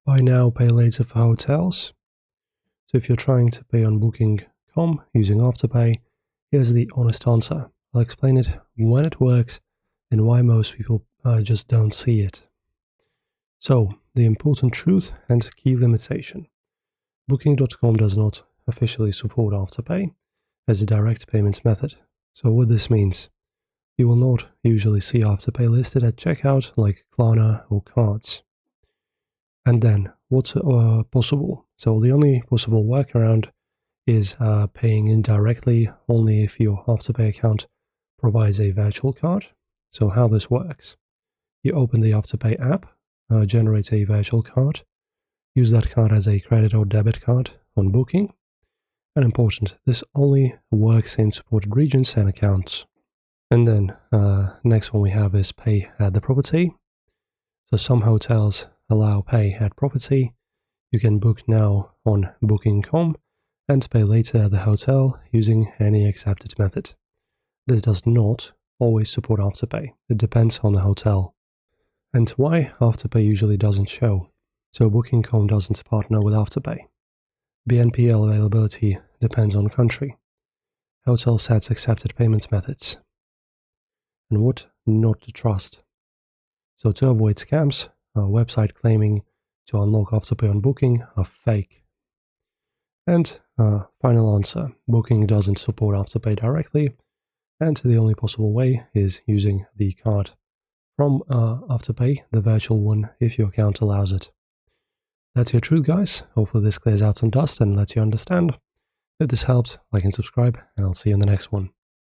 Buy now, pay later for hotels. So if you're trying to pay on booking.com using Afterpay, here's the honest answer. I'll explain it when it works and why most people just don't see it. So, the important truth and key limitation. Booking.com does not officially support Afterpay as a direct payment method. So what this means, you will not usually see Afterpay listed at checkout like Klarna or cards. And then, what's possible? So the only possible workaround is paying indirectly only if your Afterpay account provides a virtual card. So how this works, you open the Afterpay app, generate a virtual card, use that card as a credit or debit card on booking. And important, this only works in supported regions and accounts. And then next one we have is pay at the property. So some hotels allow pay at property. You can book now on booking.com and pay later at the hotel using any accepted method. This does not always support Afterpay. It depends on the hotel. And why Afterpay usually doesn't show. So booking.com doesn't partner with Afterpay. BNPL availability depends on country. Hotel sets accepted payment methods. And what not to trust. So to avoid scams, a website claiming to unlock Afterpay on Booking are fake. And final answer, Booking doesn't support Afterpay directly, and the only possible way is using the card from Afterpay, the virtual one, if your account allows it. That's your truth, guys. Hopefully this clears out some dust and lets you understand. If this helped, like and subscribe, and I'll see you in the next one.